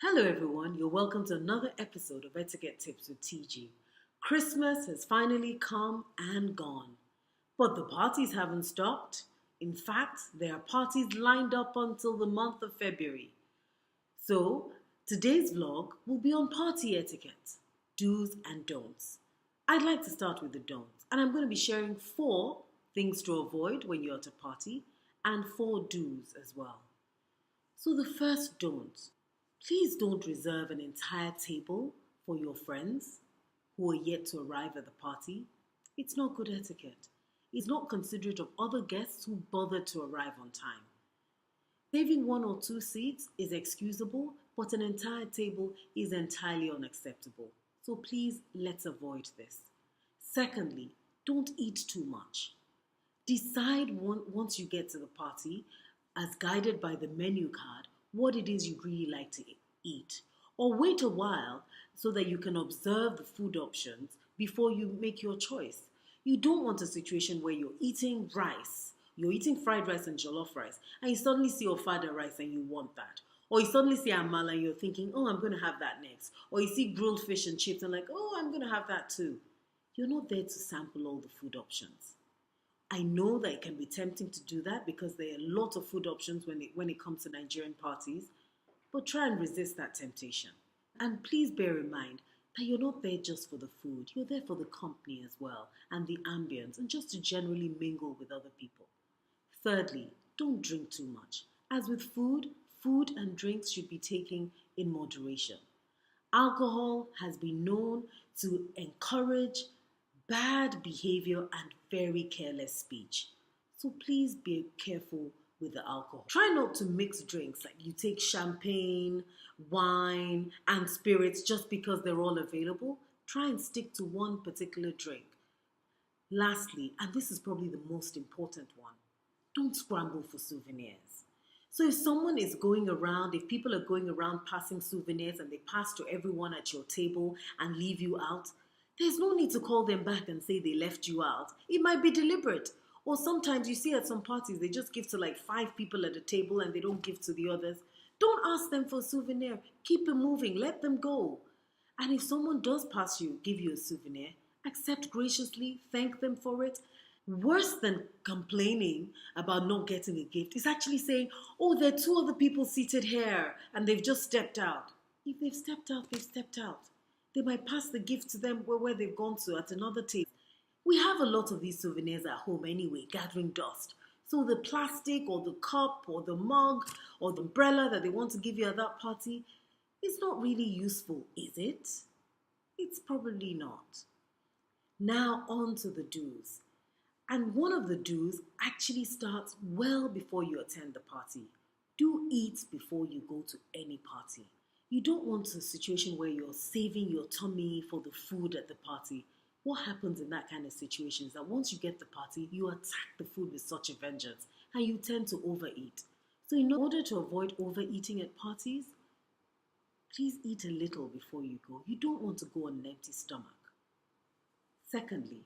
Hello, everyone. You're welcome to another episode of Etiquette Tips with TG. Christmas has finally come and gone, but the parties haven't stopped. In fact, there are parties lined up until the month of February. So, today's vlog will be on party etiquette, do's and don'ts. I'd like to start with the don'ts, and I'm going to be sharing 4 things to avoid when you're at a party and 4 do's as well. So, the first don't. Please don't reserve an entire table for your friends who are yet to arrive at the party. It's not good etiquette. It's not considerate of other guests who bothered to arrive on time. Saving 1 or 2 seats is excusable, but an entire table is entirely unacceptable. So please, let's avoid this. Secondly, don't eat too much. Decide once you get to the party, as guided by the menu card, what it is you really like to eat. Or wait a while so that you can observe the food options before you make your choice. You don't want a situation where you're eating fried rice and jollof rice, and you suddenly see ofada rice and you want that. Or you suddenly see amala and you're thinking, oh, I'm going to have that next. Or you see grilled fish and chips and like, oh, I'm going to have that too. You're not there to sample all the food options. I know that it can be tempting to do that because there are a lot of food options when it comes to Nigerian parties, but try and resist that temptation. And please bear in mind that you're not there just for the food, you're there for the company as well, and the ambience, and just to generally mingle with other people. Thirdly, don't drink too much. As with food and drinks should be taken in moderation. Alcohol has been known to encourage bad behavior and very careless speech. So please be careful with the alcohol. Try not to mix drinks, like you take champagne, wine, and spirits just because they're all available. Try and stick to one particular drink. Lastly, and this is probably the most important one, don't scramble for souvenirs. So if people are going around passing souvenirs and they pass to everyone at your table and leave you out, there's no need to call them back and say they left you out. It might be deliberate. Or sometimes you see at some parties, they just give to like 5 people at a table and they don't give to the others. Don't ask them for a souvenir. Keep it moving. Let them go. And if someone does give you a souvenir, accept graciously, thank them for it. Worse than complaining about not getting a gift is actually saying, oh, there are 2 other people seated here and they've just stepped out. If they've stepped out, they've stepped out. They might pass the gift to them where they've gone to at another table. We have a lot of these souvenirs at home anyway, gathering dust. So the plastic or the cup or the mug or the umbrella that they want to give you at that party is not really useful, is it? It's probably not. Now on to the do's. And one of the do's actually starts well before you attend the party. Do eat before you go to any party. You don't want a situation where you're saving your tummy for the food at the party. What happens in that kind of situation is that once you get the party, you attack the food with such a vengeance and you tend to overeat. So in order to avoid overeating at parties, please eat a little before you go. You don't want to go on an empty stomach. Secondly,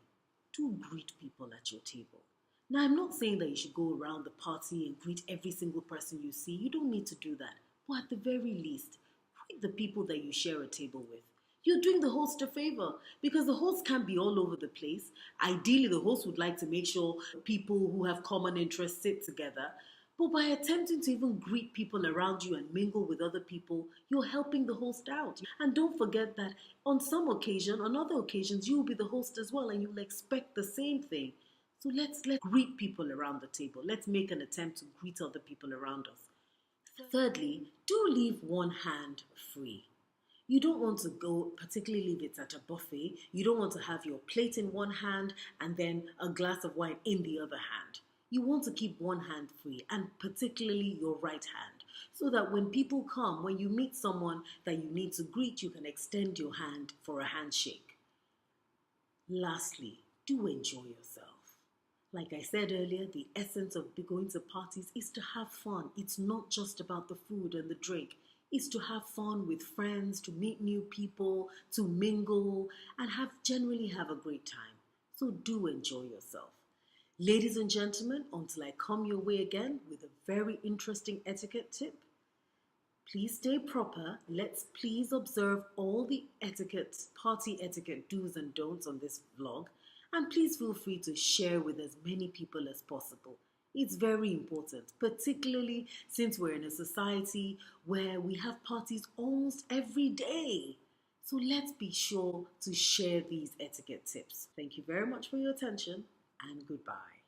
do greet people at your table. Now, I'm not saying that you should go around the party and greet every single person you see. You don't need to do that. But at the very least, greet the people that you share a table with. You're doing the host a favor because the host can't be all over the place. Ideally, the host would like to make sure people who have common interests sit together. But by attempting to even greet people around you and mingle with other people, you're helping the host out. And don't forget that on other occasions, you will be the host as well and you'll expect the same thing. So let's greet people around the table. Let's make an attempt to greet other people around us. Thirdly, do leave one hand free. You don't want to go, particularly if it's at a buffet, you don't want to have your plate in one hand and then a glass of wine in the other hand. You want to keep one hand free, and particularly your right hand, so that when people come, when you meet someone that you need to greet, you can extend your hand for a handshake. Lastly, do enjoy yourself. Like I said earlier, the essence of going to parties is to have fun. It's not just about the food and the drink. It's to have fun with friends, to meet new people, to mingle, and generally have a great time. So do enjoy yourself. Ladies and gentlemen, until I come your way again with a very interesting etiquette tip, Please stay proper. Let's please observe all the etiquette, party etiquette do's and don'ts on this vlog. And please feel free to share with as many people as possible. It's very important, particularly since we're in a society where we have parties almost every day. So let's be sure to share these etiquette tips. Thank you very much for your attention and goodbye.